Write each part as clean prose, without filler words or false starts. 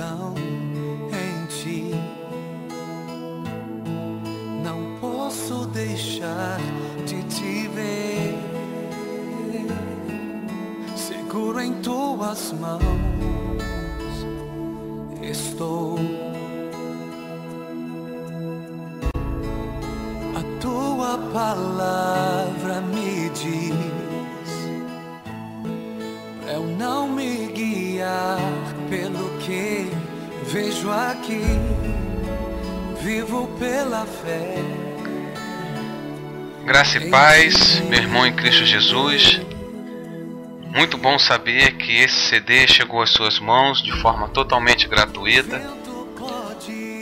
coração em ti. Não posso deixar de te ver, seguro em tuas mãos estou. A tua palavra me diz pra eu não me guiar pelo que vejo aqui, vivo pela fé. Graça e paz, meu irmão em Cristo Jesus. Muito bom saber que esse CD chegou às suas mãos de forma totalmente gratuita,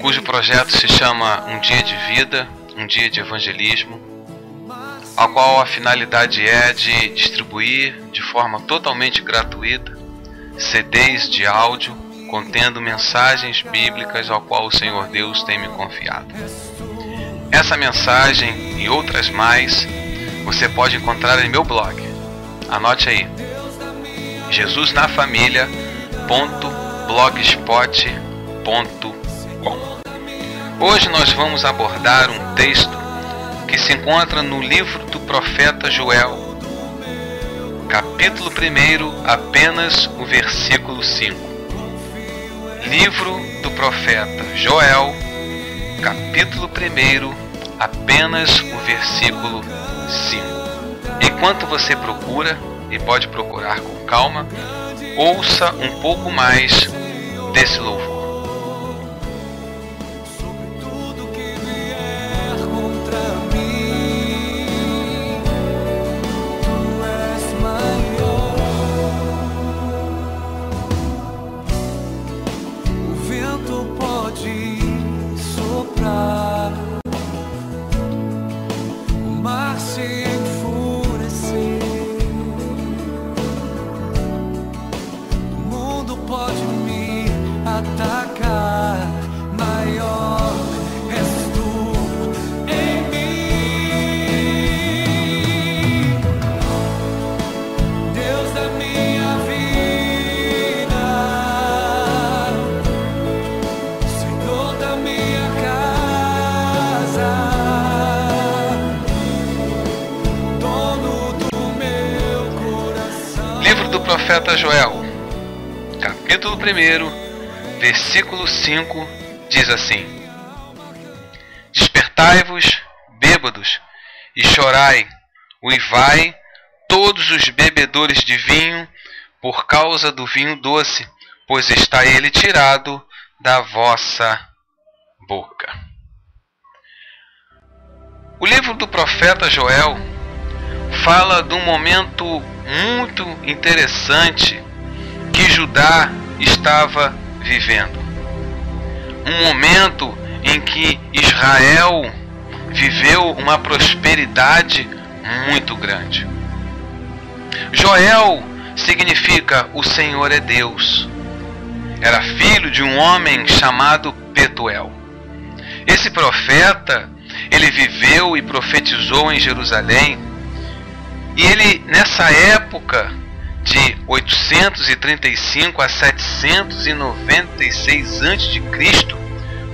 cujo projeto se chama Um Dia de Vida, Um Dia de Evangelismo, ao qual a finalidade é de distribuir de forma totalmente gratuita CDs de áudio contendo mensagens bíblicas ao qual o Senhor Deus tem me confiado. Essa mensagem e outras mais você pode encontrar em meu blog. Anote aí: jesusnafamilia.blogspot.com. Hoje nós vamos abordar um texto que se encontra no livro do profeta Joel, capítulo 1, apenas o versículo 5. Livro do profeta Joel, capítulo 1, apenas o versículo 5. Enquanto você procura, e pode procurar com calma, ouça um pouco mais desse louvor. Profeta Joel, capítulo 1, versículo 5, diz assim: Despertai-vos, bêbados, e chorai, uivai, todos os bebedores de vinho, por causa do vinho doce, pois está ele tirado da vossa boca. O livro do profeta Joel fala de um momento muito interessante que Judá estava vivendo. Um momento em que Israel viveu uma prosperidade muito grande. Joel significa o Senhor é Deus. Era filho de um homem chamado Petuel. Esse profeta, ele viveu e profetizou em Jerusalém. E ele, nessa época de 835 a 796 a.C.,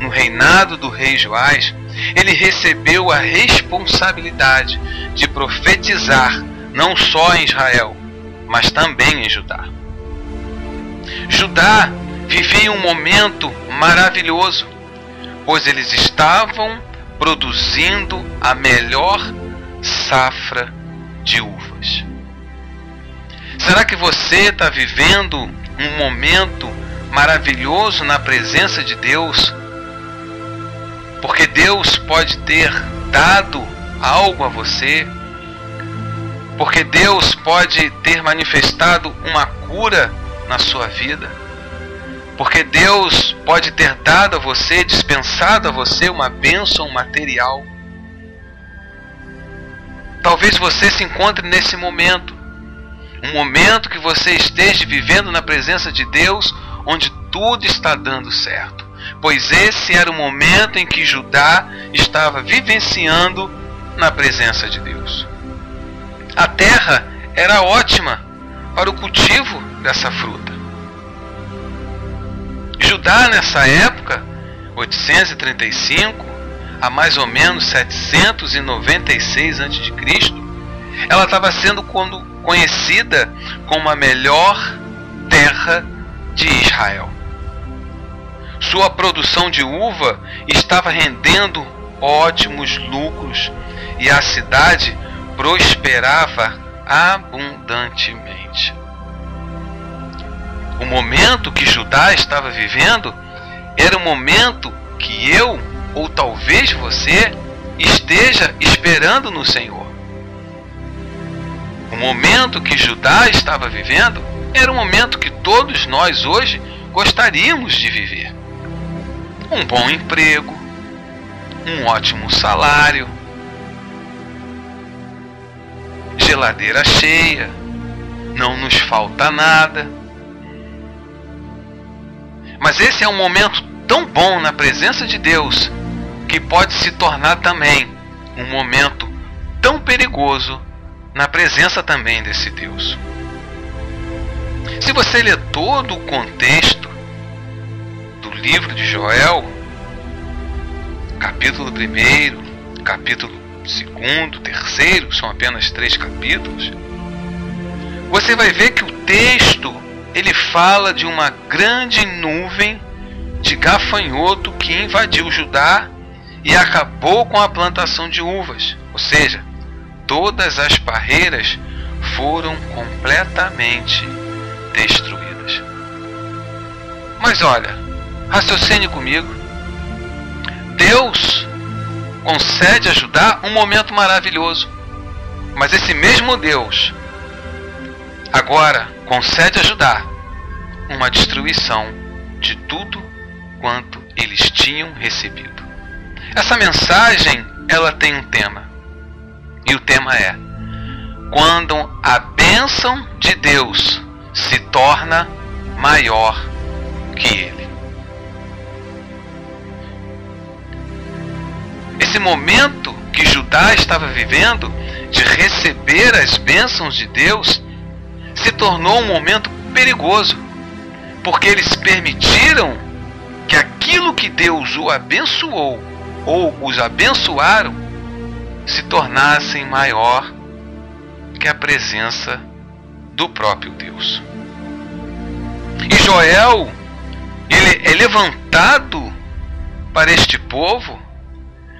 no reinado do rei Joás, ele recebeu a responsabilidade de profetizar não só em Israel, mas também em Judá. Judá vivia um momento maravilhoso, pois eles estavam produzindo a melhor safra de uvas. Será que você está vivendo um momento maravilhoso na presença de Deus? Porque Deus pode ter dado algo a você, porque Deus pode ter manifestado uma cura na sua vida, porque Deus pode ter dado a você, dispensado a você uma bênção material. Talvez você se encontre nesse momento, um momento que você esteja vivendo na presença de Deus, onde tudo está dando certo, pois esse era o momento em que Judá estava vivenciando na presença de Deus. A terra era ótima para o cultivo dessa fruta. Judá, nessa época, 835 a mais ou menos 796 a.C., ela estava sendo conhecida como a melhor terra de Israel. Sua produção de uva estava rendendo ótimos lucros e a cidade prosperava abundantemente. O momento que Judá estava vivendo era o momento que eu, ou talvez você, esteja esperando no Senhor. O momento que Judá estava vivendo era o momento que todos nós hoje gostaríamos de viver. Um bom emprego, um ótimo salário, geladeira cheia, não nos falta nada. Mas esse é um momento tão bom na presença de Deus que pode se tornar também um momento tão perigoso na presença também desse Deus. Se você ler todo o contexto do livro de Joel, capítulo 1, capítulo 2, 3, são apenas 3 capítulos, você vai ver que o texto ele fala de uma grande nuvem de gafanhoto que invadiu Judá e acabou com a plantação de uvas, ou seja, todas as parreiras foram completamente destruídas. Mas olha, raciocine comigo. Deus concede a Judá um momento maravilhoso, mas esse mesmo Deus agora concede a Judá uma destruição de tudo quanto eles tinham recebido. Essa mensagem, ela tem um tema. E o tema é: quando a bênção de Deus se torna maior que Ele. Esse momento que Judá estava vivendo de receber as bênçãos de Deus se tornou um momento perigoso, porque eles permitiram que aquilo que Deus o abençoou ou os abençoaram se tornassem maior que a presença do próprio Deus. E Joel, ele é levantado para este povo,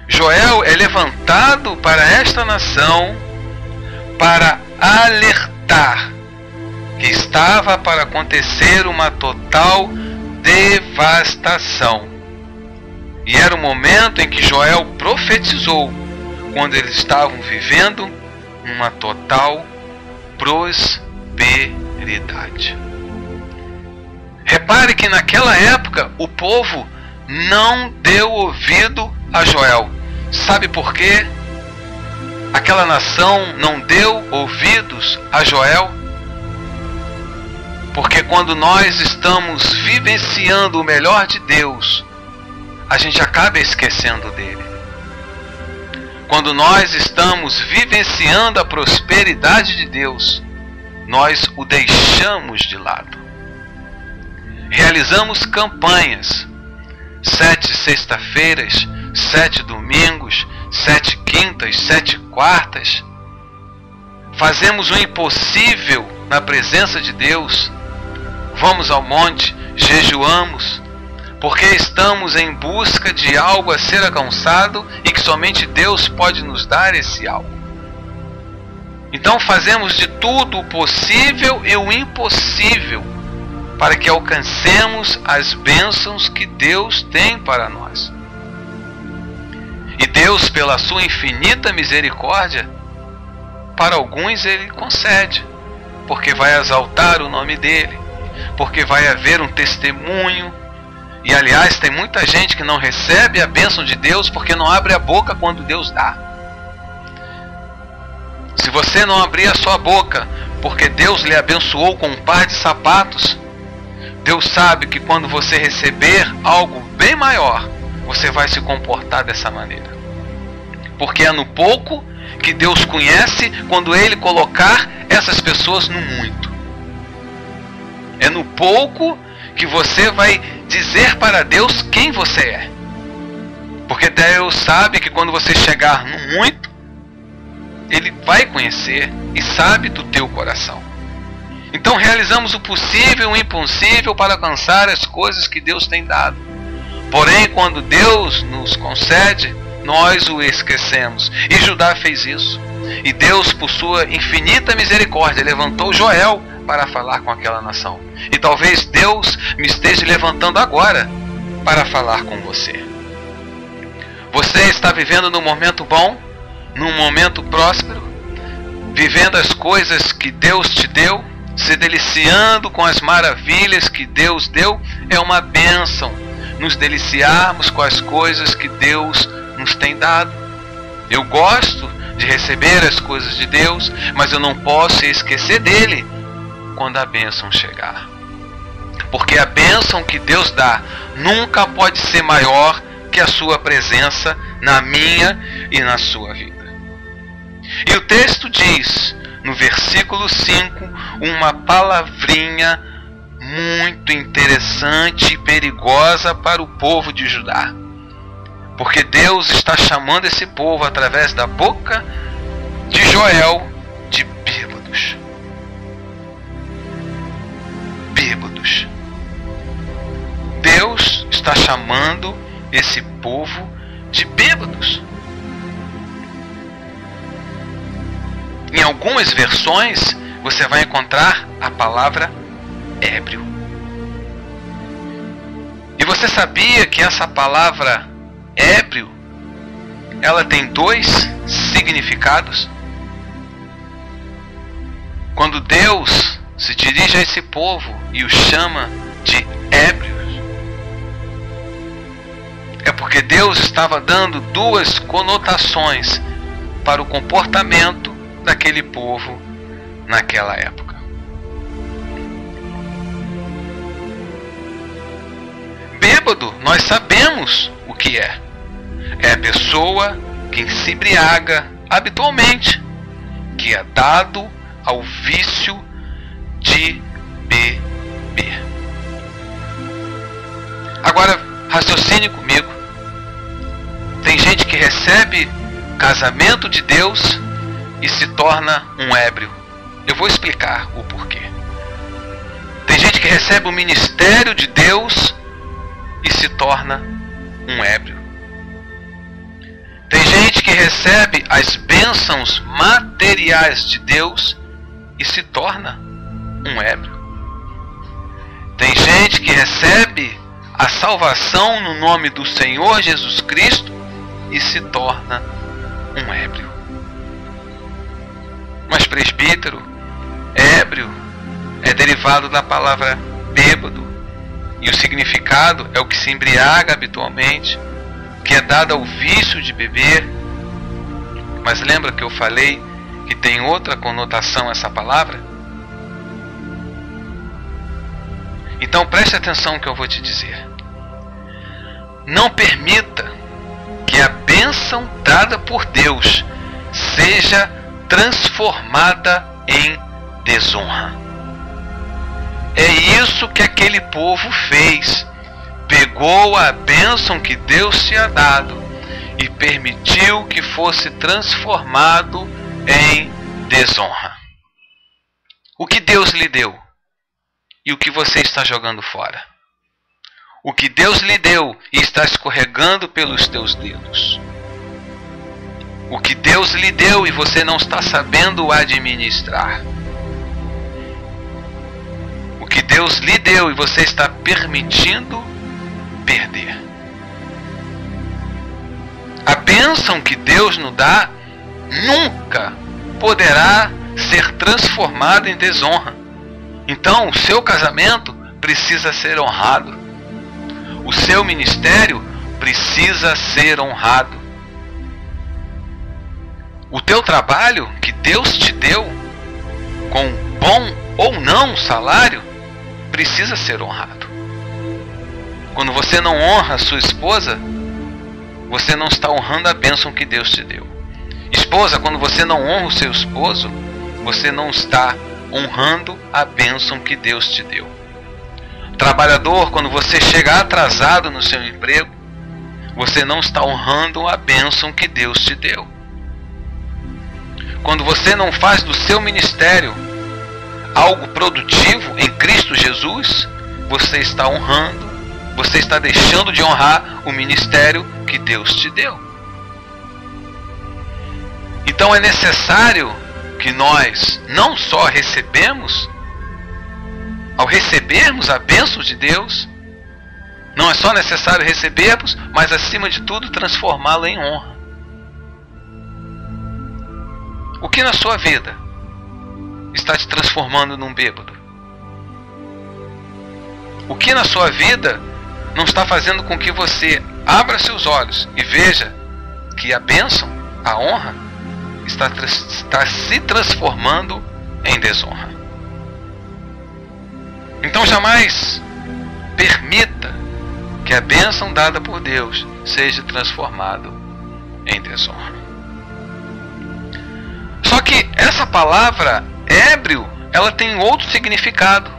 Joel é levantado para esta nação para alertar que estava para acontecer uma total devastação. E era o momento em que Joel profetizou, quando eles estavam vivendo uma total prosperidade. Repare que naquela época o povo não deu ouvido a Joel. Sabe por quê? Aquela nação não deu ouvidos a Joel? Porque quando nós estamos vivenciando o melhor de Deus, a gente acaba esquecendo dele. Quando nós estamos vivenciando a prosperidade de Deus, nós o deixamos de lado. Realizamos campanhas, 7 sexta-feiras, 7 domingos, 7 quintas, 7 quartas. Fazemos o impossível na presença de Deus. Vamos ao monte, jejuamos, porque estamos em busca de algo a ser alcançado e que somente Deus pode nos dar esse algo. Então fazemos de tudo o possível e o impossível para que alcancemos as bênçãos que Deus tem para nós. E Deus, pela sua infinita misericórdia, para alguns Ele concede, porque vai exaltar o nome dEle, porque vai haver um testemunho. E aliás, tem muita gente que não recebe a bênção de Deus porque não abre a boca quando Deus dá. Se você não abrir a sua boca porque Deus lhe abençoou com um par de sapatos, Deus sabe que quando você receber algo bem maior, você vai se comportar dessa maneira. Porque é no pouco que Deus conhece quando Ele colocar essas pessoas no muito. É no pouco que você vai dizer para Deus quem você é. Porque Deus sabe que quando você chegar no muito, Ele vai conhecer e sabe do teu coração. Então realizamos o possível e o impossível para alcançar as coisas que Deus tem dado. Porém, quando Deus nos concede, nós o esquecemos. E Judá fez isso. E Deus, por sua infinita misericórdia, levantou Joel para falar com aquela nação. E talvez Deus me esteja levantando agora para falar com você. Você está vivendo num momento bom, num momento próspero, vivendo as coisas que Deus te deu, se deliciando com as maravilhas que Deus deu. É uma bênção nos deliciarmos com as coisas que Deus nos tem dado. Eu gosto de receber as coisas de Deus, mas eu não posso esquecer dele quando a bênção chegar. Porque a bênção que Deus dá nunca pode ser maior que a sua presença na minha e na sua vida. E o texto diz, no versículo 5, uma palavrinha muito interessante e perigosa para o povo de Judá. Porque Deus está chamando esse povo através da boca de Joel de bêbados. Bêbados. Deus está chamando esse povo de bêbados. Em algumas versões você vai encontrar a palavra ébrio. E você sabia que essa palavra ébrio, ela tem dois significados? Quando Deus se dirige a esse povo e o chama de ébrios, é porque Deus estava dando duas conotações para o comportamento daquele povo naquela época. Bêbado, nós sabemos o que é. É a pessoa que se embriaga habitualmente, que é dado ao vício de beber. Agora, raciocine comigo. Tem gente que recebe casamento de Deus e se torna um ébrio. Eu vou explicar o porquê. Tem gente que recebe o ministério de Deus e se torna um ébrio. Tem gente que recebe as bênçãos materiais de Deus e se torna um ébrio. Tem gente que recebe a salvação no nome do Senhor Jesus Cristo e se torna um ébrio. Mas presbítero, ébrio é derivado da palavra bêbado, e o significado é o que se embriaga habitualmente, que é dado ao vício de beber. Mas lembra que eu falei que tem outra conotação essa palavra? Então preste atenção no que eu vou te dizer. Não permita que a bênção dada por Deus seja transformada em desonra. É isso que aquele povo fez. Pegou a bênção que Deus tinha dado e permitiu que fosse transformado em desonra. O que Deus lhe deu e o que você está jogando fora. O que Deus lhe deu e está escorregando pelos teus dedos. O que Deus lhe deu e você não está sabendo administrar. O que Deus lhe deu e você está permitindo perder. A bênção que Deus nos dá nunca poderá ser transformada em desonra. Então, o seu casamento precisa ser honrado. O seu ministério precisa ser honrado. O teu trabalho que Deus te deu, com bom ou não salário, precisa ser honrado. Quando você não honra a sua esposa, você não está honrando a bênção que Deus te deu. Esposa, quando você não honra o seu esposo, você não está honrando a bênção que Deus te deu. Trabalhador, quando você chegar atrasado no seu emprego, você não está honrando a bênção que Deus te deu. Quando você não faz do seu ministério algo produtivo em Cristo Jesus, você está honrando, você está deixando de honrar o ministério que Deus te deu. Então é necessário que nós não só recebemos, ao recebermos a bênção de Deus, não é só necessário recebermos, mas acima de tudo transformá-lo em honra. O que na sua vida está te transformando num bêbado? O que na sua vida não está fazendo com que você abra seus olhos e veja que a bênção, a honra, está se transformando em desonra? Então jamais permita que a bênção dada por Deus seja transformada em desonra. Só que essa palavra ébrio, ela tem outro significado.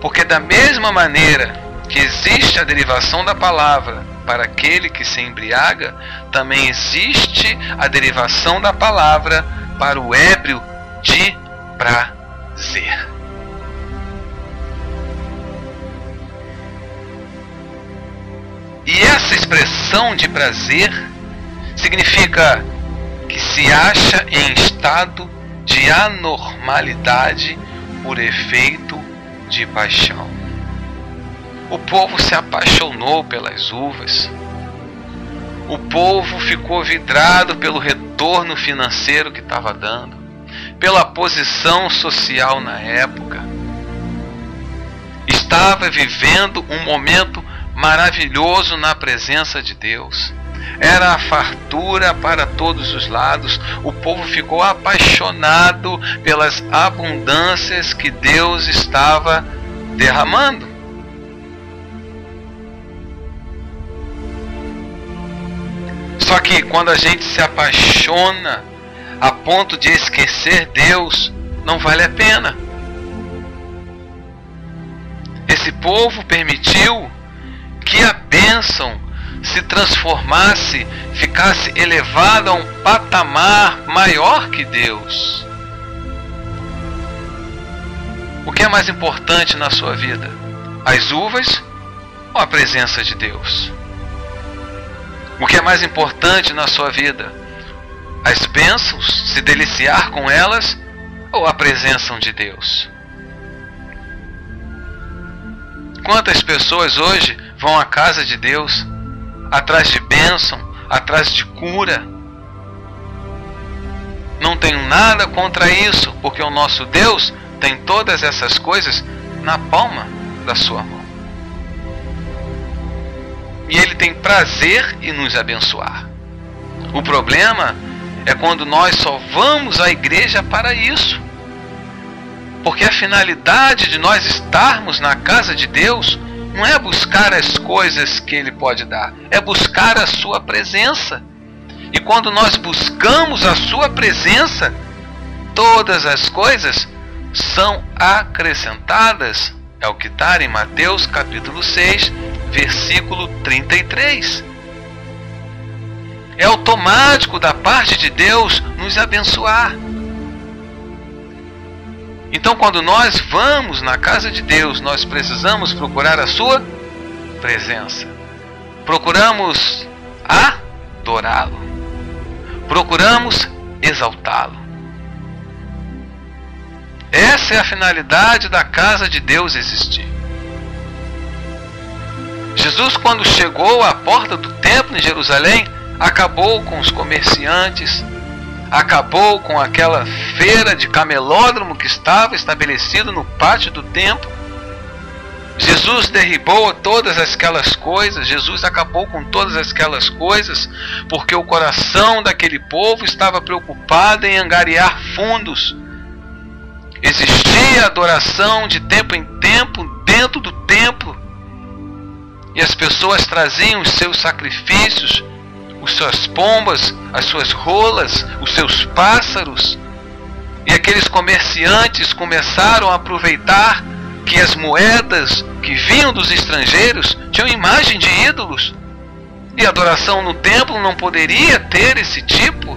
Porque da mesma maneira que existe a derivação da palavra para aquele que se embriaga, também existe a derivação da palavra para o ébrio de prazer. E essa expressão de prazer significa que se acha em estado de anormalidade por efeito de paixão. O povo se apaixonou pelas uvas. O povo ficou vidrado pelo retorno financeiro que estava dando, pela posição social na época. Estava vivendo um momento maravilhoso na presença de Deus. Era a fartura para todos os lados. O povo ficou apaixonado pelas abundâncias que Deus estava derramando. Só que quando a gente se apaixona a ponto de esquecer Deus, não vale a pena. Esse povo permitiu que a bênção se transformasse, ficasse elevada a um patamar maior que Deus. O que é mais importante na sua vida? As uvas ou a presença de Deus? O que é mais importante na sua vida? As bênçãos, se deliciar com elas, ou a presença de Deus? Quantas pessoas hoje vão à casa de Deus atrás de bênção, atrás de cura? Não tenho nada contra isso, porque o nosso Deus tem todas essas coisas na palma da sua mão. E Ele tem prazer em nos abençoar. O problema é quando nós só vamos à igreja para isso. Porque a finalidade de nós estarmos na casa de Deus não é buscar as coisas que Ele pode dar, é buscar a sua presença. E quando nós buscamos a sua presença, todas as coisas são acrescentadas. É o que está em Mateus capítulo 6, versículo 33. É automático da parte de Deus nos abençoar. Então, quando nós vamos na casa de Deus, nós precisamos procurar a sua presença. Procuramos adorá-lo. Procuramos exaltá-lo. Essa é a finalidade da casa de Deus existir. Jesus, quando chegou à porta do templo em Jerusalém, acabou com os comerciantes, acabou com aquela feira de camelódromo que estava estabelecida no pátio do templo. Jesus derribou todas aquelas coisas, Jesus acabou com todas aquelas coisas, porque o coração daquele povo estava preocupado em angariar fundos. Existia adoração de tempo em tempo dentro do templo, e as pessoas traziam os seus sacrifícios, as suas pombas, as suas rolas, os seus pássaros. E aqueles comerciantes começaram a aproveitar que as moedas que vinham dos estrangeiros tinham imagem de ídolos. E a adoração no templo não poderia ter esse tipo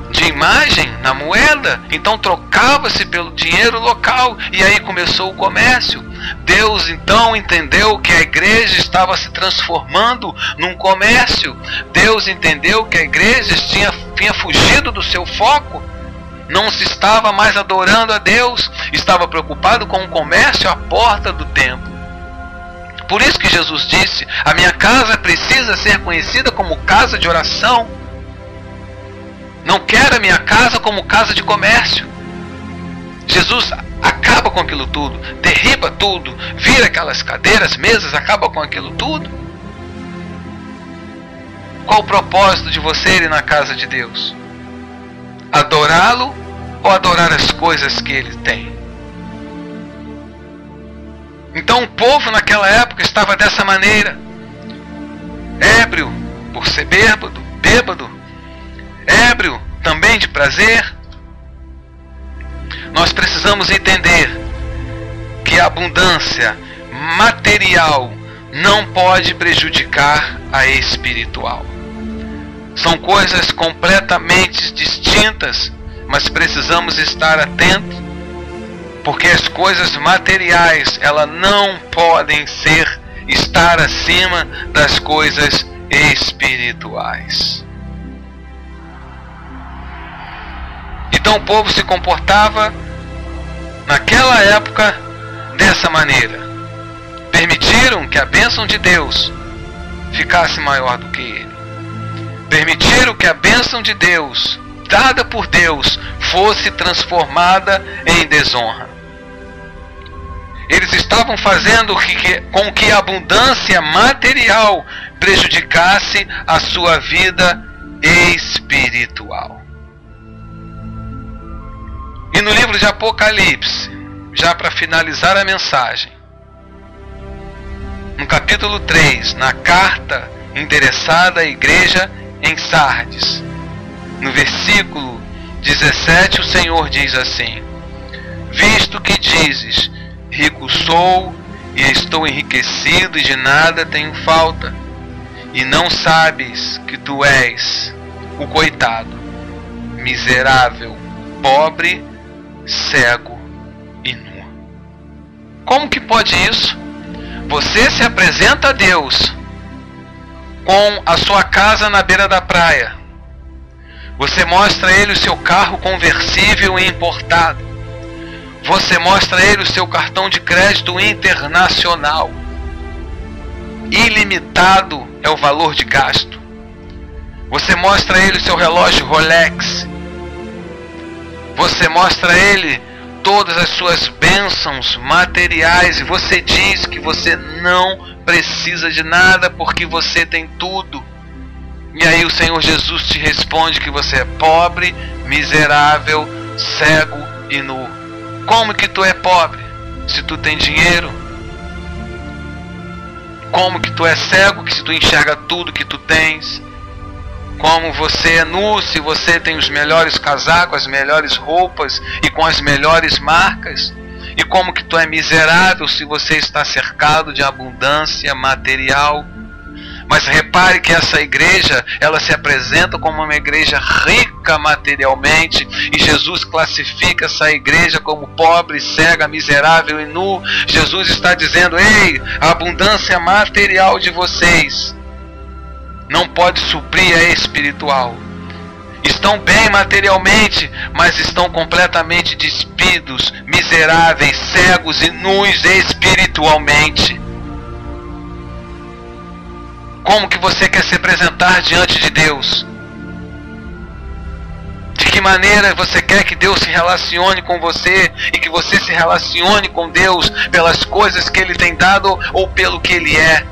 de imagem na moeda. Então trocava-se pelo dinheiro local. E aí começou o comércio. Deus então entendeu que a igreja estava se transformando num comércio. Deus entendeu que a igreja tinha fugido do seu foco. Não se estava mais adorando a Deus. Estava preocupado com o comércio à porta do templo. Por isso que Jesus disse: a minha casa precisa ser conhecida como casa de oração. Não quero a minha casa como casa de comércio. Jesus acaba com aquilo tudo, derriba tudo, vira aquelas cadeiras, mesas, acaba com aquilo tudo. Qual o propósito de você ir na casa de Deus? Adorá-lo ou adorar as coisas que ele tem? Então o povo naquela época estava dessa maneira, ébrio por ser bêbado, ébrio também de prazer. Nós precisamos entender que a abundância material não pode prejudicar a espiritual. São coisas completamente distintas, mas precisamos estar atentos, porque as coisas materiais, elas não podem estar acima das coisas espirituais. Então o povo se comportava naquela época dessa maneira. Permitiram que a bênção de Deus ficasse maior do que ele. Permitiram que a bênção de Deus, dada por Deus, fosse transformada em desonra. Eles estavam fazendo com que a abundância material prejudicasse a sua vida espiritual. E no livro de Apocalipse, já para finalizar a mensagem, no capítulo 3, na carta endereçada à igreja em Sardes, no versículo 17, o Senhor diz assim: visto que dizes, rico sou e estou enriquecido e de nada tenho falta, e não sabes que tu és o coitado, miserável, pobre, cego e nu. Como que pode isso? Você se apresenta a Deus com a sua casa na beira da praia. Você mostra a ele o seu carro conversível e importado. Você mostra a ele o seu cartão de crédito internacional. Ilimitado é o valor de gasto. Você mostra a ele o seu relógio Rolex. Você mostra a ele todas as suas bênçãos materiais e você diz que você não precisa de nada porque você tem tudo. E aí o Senhor Jesus te responde que você é pobre, miserável, cego e nu. Como que tu é pobre se tu tem dinheiro? Como que tu é cego se tu enxerga tudo que tu tens? Como você é nu se você tem os melhores casacos, as melhores roupas e com as melhores marcas? E como que tu é miserável se você está cercado de abundância material? Mas repare que essa igreja, ela se apresenta como uma igreja rica materialmente, e Jesus classifica essa igreja como pobre, cega, miserável e nu. Jesus está dizendo: ei, a abundância material de vocês não pode suprir a espiritual. Estão bem materialmente, mas estão completamente despidos, miseráveis, cegos e nus espiritualmente. Como que você quer se apresentar diante de Deus? De que maneira você quer que Deus se relacione com você e que você se relacione com Deus pelas coisas que Ele tem dado ou pelo que Ele é?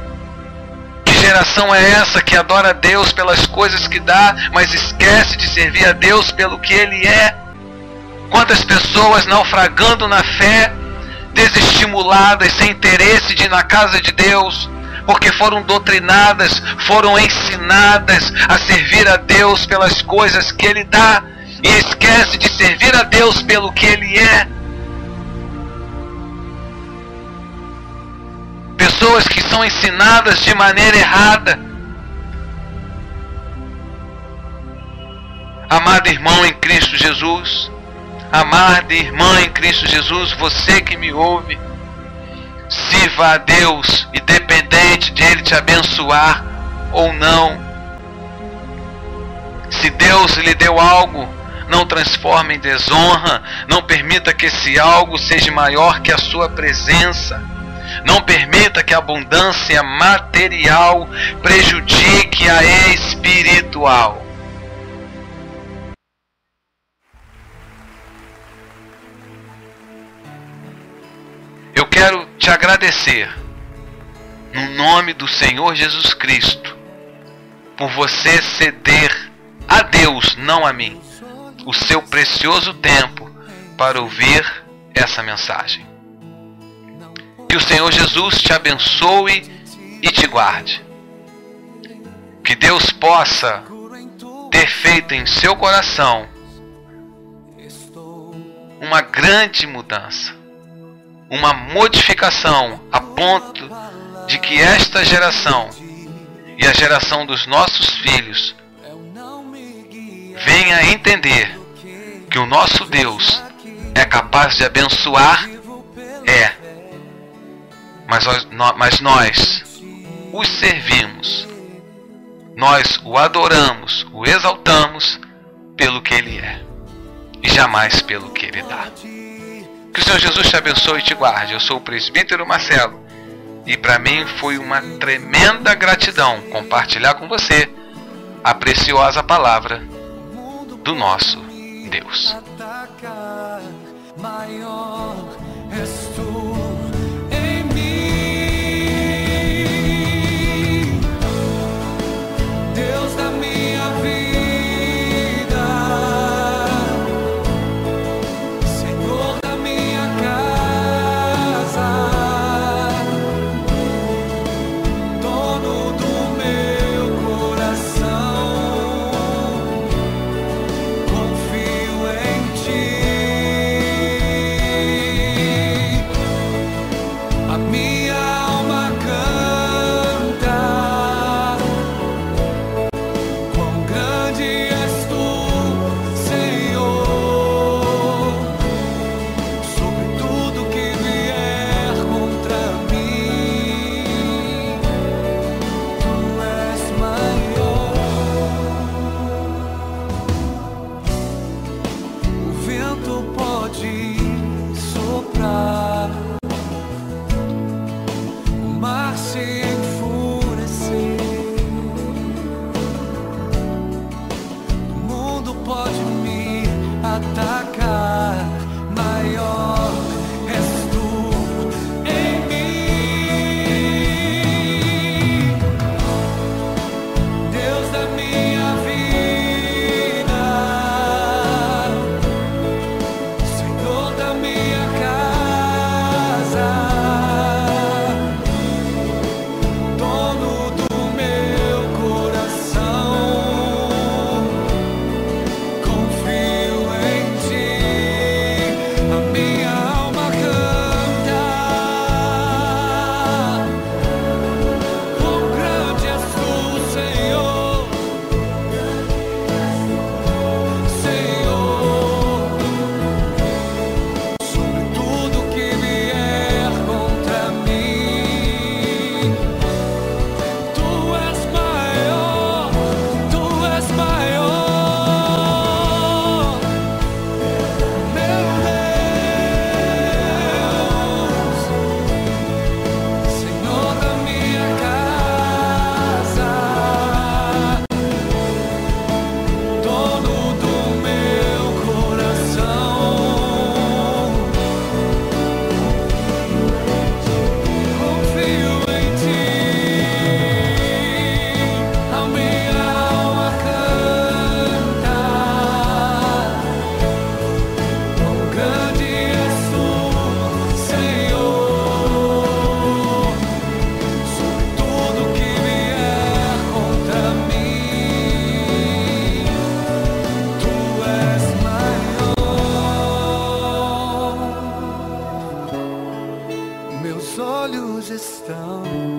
Que geração é essa que adora a Deus pelas coisas que dá, mas esquece de servir a Deus pelo que Ele é? Quantas pessoas naufragando na fé, desestimuladas, sem interesse de ir na casa de Deus, porque foram doutrinadas, foram ensinadas a servir a Deus pelas coisas que Ele dá, e esquece de servir a Deus pelo que Ele é. pessoas que são ensinadas de maneira errada. Amado irmão em Cristo Jesus, amada irmã em Cristo Jesus, você que me ouve, sirva a Deus, independente de Ele te abençoar ou não. Se Deus lhe deu algo, não transforme em desonra, não permita que esse algo seja maior que a sua presença. Não permita que a abundância material prejudique a espiritual. Eu quero te agradecer, no nome do Senhor Jesus Cristo, por você ceder a Deus, não a mim, o seu precioso tempo para ouvir essa mensagem. Que o Senhor Jesus te abençoe e te guarde. Que Deus possa ter feito em seu coração uma grande mudança, uma modificação a ponto de que esta geração e a geração dos nossos filhos venha a entender que o nosso Deus é capaz de abençoar, mas nós os servimos, nós o adoramos, o exaltamos pelo que Ele é e jamais pelo que Ele dá. Que o Senhor Jesus te abençoe e te guarde. Eu sou o presbítero Marcelo e para mim foi uma tremenda gratidão compartilhar com você a preciosa palavra do nosso Deus. Maior és tu em mim, Deus da minha vida, Senhor da minha casa, dono do meu coração. Confio em ti. estão.